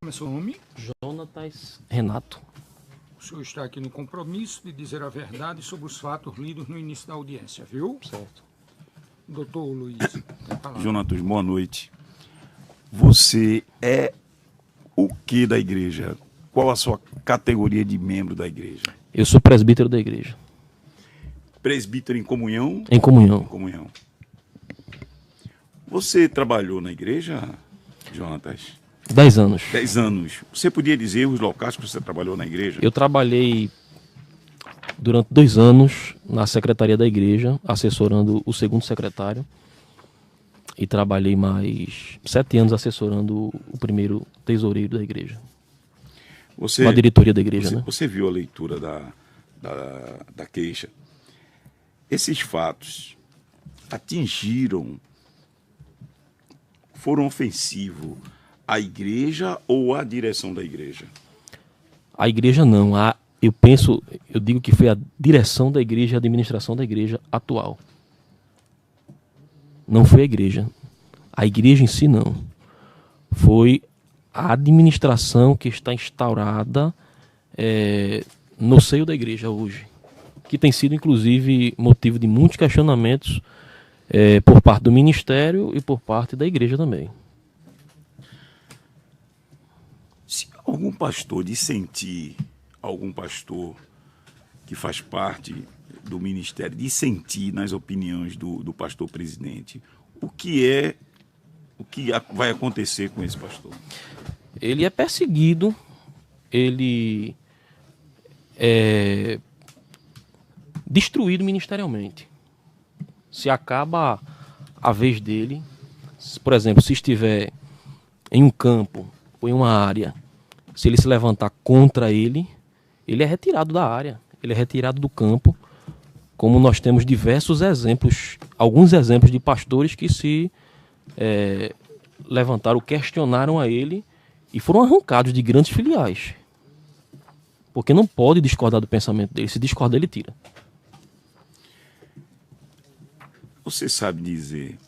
Como é seu nome? Jonatas Renato. O senhor está aqui no compromisso de dizer a verdade sobre os fatos lidos no início da audiência, viu? Certo. Doutor Luiz, tem a palavra. Jonatas, boa noite. Você é o que da igreja? Qual a sua categoria de membro da igreja? Eu sou presbítero da igreja. Presbítero em comunhão? Em comunhão. Em comunhão. Você trabalhou na igreja, Jonatas? 10 anos. 10 anos. Você podia dizer os locais que você trabalhou na igreja? Eu trabalhei durante 2 anos na secretaria da igreja, assessorando o segundo secretário. E trabalhei mais 7 anos assessorando o primeiro tesoureiro da igreja. Você, a diretoria da igreja, né? Você viu a leitura da queixa. Esses fatos foram ofensivos à igreja ou à direção da igreja? A igreja não. Eu digo que foi a direção da igreja e a administração da igreja atual. Não foi a igreja. A igreja em si não. Foi a administração que está instaurada no seio da igreja hoje, que tem sido inclusive motivo de muitos questionamentos por parte do ministério e por parte da igreja também. Se algum pastor dissentir, algum pastor que faz parte do ministério dissentir nas opiniões do pastor presidente, o que vai acontecer com esse pastor? Ele é perseguido, ele é destruído ministerialmente. Se acaba a vez dele, por exemplo, se estiver em um campo ou em uma área, se ele se levantar contra ele, ele é retirado da área, ele é retirado do campo, como nós temos diversos exemplos, alguns exemplos de pastores que se levantaram, questionaram a ele e foram arrancados de grandes filiais. Porque não pode discordar do pensamento dele, se discordar ele tira. Você sabe dizer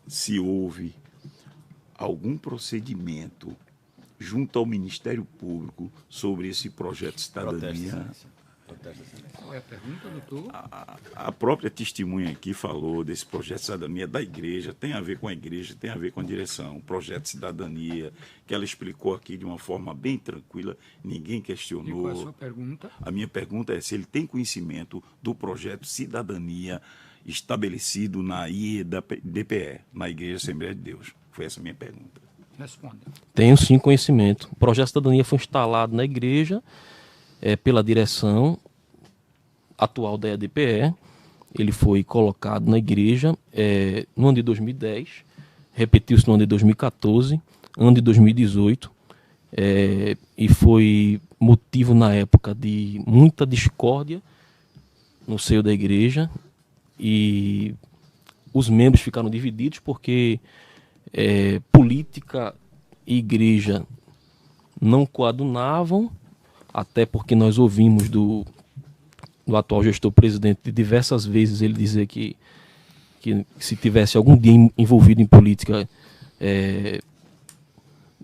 se houve algum procedimento junto ao Ministério Público sobre esse projeto de cidadania? Qual é a pergunta, doutor? A própria testemunha aqui falou desse projeto de cidadania da igreja, tem a ver com a igreja, tem a ver com a direção. O projeto de cidadania, que ela explicou aqui de uma forma bem tranquila, ninguém questionou. E qual é a sua pergunta? A minha pergunta é se ele tem conhecimento do projeto de cidadania estabelecido na IEDPE, na Igreja Assembleia de Deus. Foi essa a minha pergunta. Responda. Tenho sim conhecimento. O projeto de cidadania foi instalado na igreja pela direção atual da EDPE. Ele foi colocado na igreja no ano de 2010, repetiu-se no ano de 2014, ano de 2018, e foi motivo na época de muita discórdia no seio da igreja, e os membros ficaram divididos porque política e igreja não coadunavam, até porque nós ouvimos do atual gestor presidente de diversas vezes ele dizer que se tivesse algum dia envolvido em política,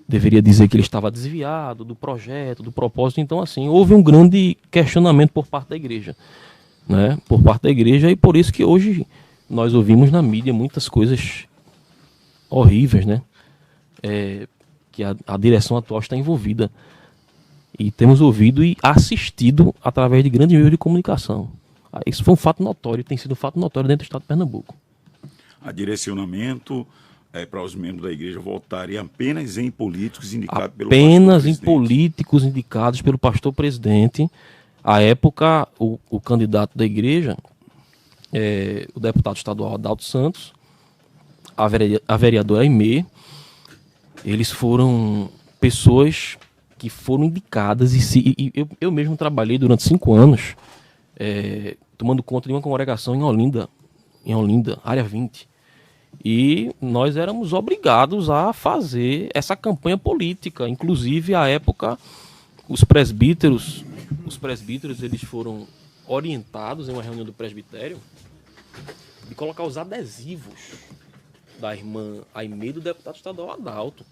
deveria dizer que ele estava desviado do projeto, do propósito. Então, assim, houve um grande questionamento por parte da igreja, né? Por parte da igreja, e por isso que hoje nós ouvimos na mídia muitas coisas horríveis, né? Que a direção atual está envolvida. E temos ouvido e assistido através de grandes meios de comunicação. Isso foi um fato notório, tem sido um fato notório dentro do estado de Pernambuco. A direcionamento para os membros da igreja votarem apenas em políticos indicados pelo pastor presidente. Apenas em políticos indicados pelo pastor presidente. À época, o candidato da igreja, o deputado estadual Adalto Santos, a vereadora Aimee, eles foram pessoas que foram indicadas, e eu mesmo trabalhei durante 5 anos tomando conta de uma congregação em Olinda, área 20. E nós éramos obrigados a fazer essa campanha política. Inclusive, à época, os presbíteros eles foram orientados em uma reunião do presbitério de colocar os adesivos da irmã Aimee do deputado estadual Adalto.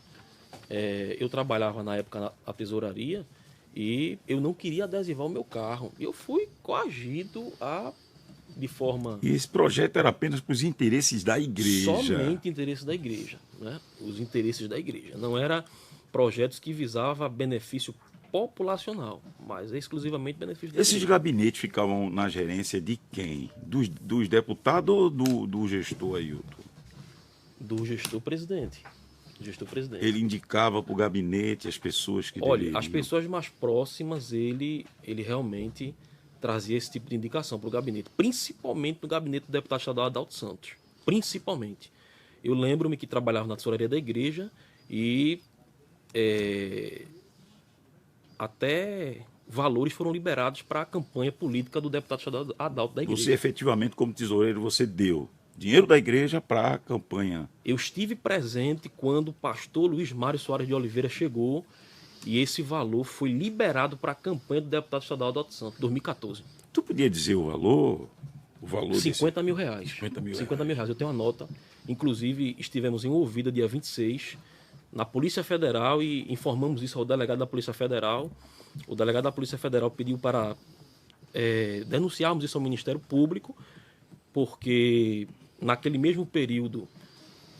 Eu trabalhava na época na tesouraria e eu não queria adesivar o meu carro. Eu fui coagido de forma... E esse projeto era apenas para os interesses da igreja. Somente interesses da igreja, né? Os interesses da igreja. Não era projetos que visavam benefício populacional, mas exclusivamente benefício da Esses igreja. gabinetes ficavam na gerência de quem? Dos deputados ou do gestor Ailton? Do gestor presidente. Ele indicava para o gabinete as pessoas que Olha, deveriam... as pessoas mais próximas, ele realmente trazia esse tipo de indicação para o gabinete, principalmente no gabinete do deputado estadual Adalto Santos. Principalmente. Eu lembro-me que trabalhava na tesouraria da igreja e até valores foram liberados para a campanha política do deputado estadual Adalto da igreja. Você efetivamente, como tesoureiro, você deu dinheiro da igreja para a campanha. Eu estive presente quando o pastor Luiz Mário Soares de Oliveira chegou e esse valor foi liberado para a campanha do deputado estadual Adalto Santos, 2014. Tu podia dizer o valor? O valor 50 mil reais. 50 mil 50 mil reais. Eu tenho uma nota. Inclusive, estivemos em Ouvida dia 26, na Polícia Federal, e informamos isso ao delegado da Polícia Federal. O delegado da Polícia Federal pediu para denunciarmos isso ao Ministério Público, porque naquele mesmo período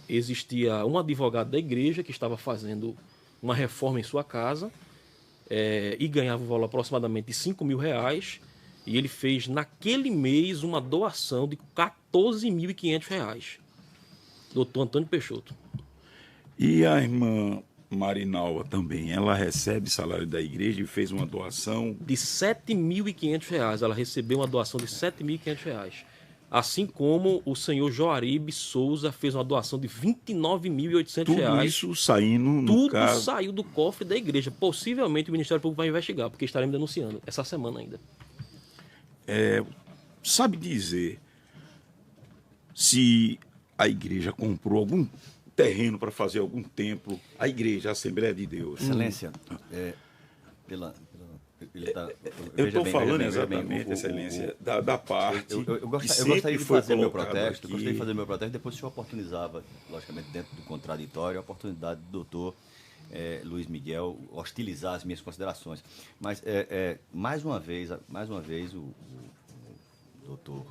existia um advogado da igreja que estava fazendo uma reforma em sua casa e ganhava um valor aproximadamente de 5 mil reais, e ele fez naquele mês uma doação de 14.500 reais. Doutor Antônio Peixoto. E a irmã Marinalva também, ela recebe salário da igreja e fez uma doação De 7.500 reais. Ela recebeu uma doação de 7.500 reais. Assim como o senhor Joaribe Souza fez uma doação de 29.800 tudo reais. isso saindo no Tudo caso. saiu do cofre da igreja. Possivelmente o Ministério Público vai investigar, porque estaremos denunciando essa semana ainda. Sabe dizer se a igreja comprou algum terreno para fazer algum templo? A igreja, a Assembleia de Deus. Excelência, Eu estou falando exatamente, Excelência, da parte. Eu que gostaria de foi fazer meu colocado protesto, aqui. gostaria de fazer meu protesto, depois o senhor oportunizava, logicamente, dentro do contraditório, a oportunidade do doutor Luiz Miguel hostilizar as minhas considerações. Mas, mais uma vez, o doutor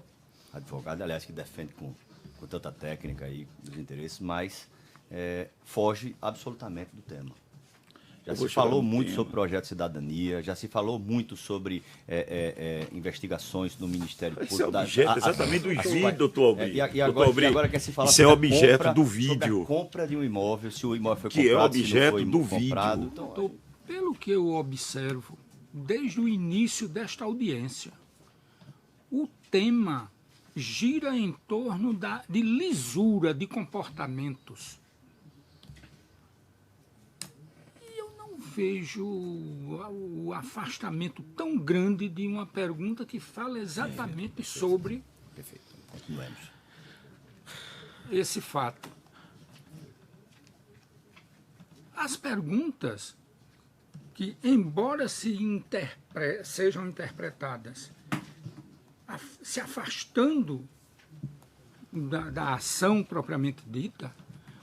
advogado, aliás, que defende com tanta técnica aí dos interesses, mas foge absolutamente do tema. Já se falou muito sobre projeto de cidadania, já se falou muito sobre investigações no Ministério Público. Esse é objeto exatamente do vídeo, doutor Albri. E agora quer se falar isso é sobre objeto do sobre vídeo. a compra de um imóvel, se o imóvel foi Que é comprado, se objeto não foi do comprado. vídeo. Então, Doutor, pelo que eu observo, desde o início desta audiência, o tema gira em torno de lisura de comportamentos. E eu não vejo o afastamento tão grande de uma pergunta que fala exatamente sobre perfeito. Continuemos. esse fato. As perguntas que, embora sejam interpretadas se afastando da ação propriamente dita,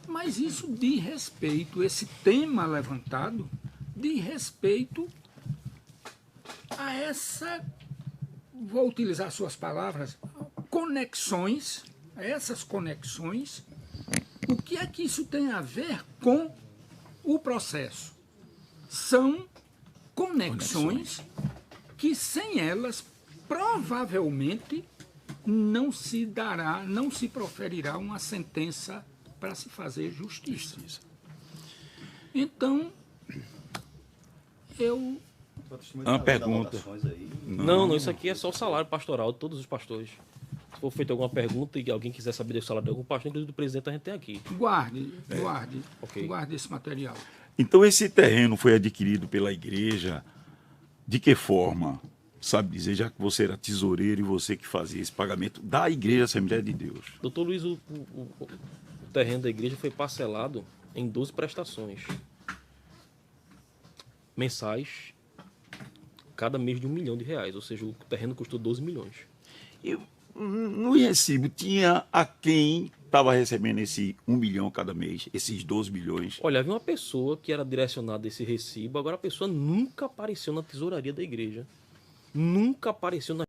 mas isso diz respeito, esse tema levantado, diz respeito a vou utilizar suas palavras, conexões, a essas conexões. O que é que isso tem a ver com o processo? São conexões que, sem elas, provavelmente não se proferirá uma sentença para se fazer justiça. Então, Uma pergunta. Não, isso aqui é só o salário pastoral de todos os pastores. Se for feita alguma pergunta e alguém quiser saber do salário de algum pastor, inclusive do presidente, a gente tem aqui. guarde Ok. esse material. Então esse terreno foi adquirido pela igreja de que forma? Sabe dizer, já que você era tesoureiro e você que fazia esse pagamento da Igreja Assembleia de Deus. Doutor Luiz, o terreno da igreja foi parcelado em 12 prestações mensais, cada mês de R$1 milhão, ou seja, o terreno custou 12 milhões. E no recibo tinha a quem estava recebendo esse 1 milhão cada mês, esses 12 milhões? Olha, havia uma pessoa que era direcionada a esse recibo, agora a pessoa nunca apareceu na tesouraria da igreja. Nunca apareceu na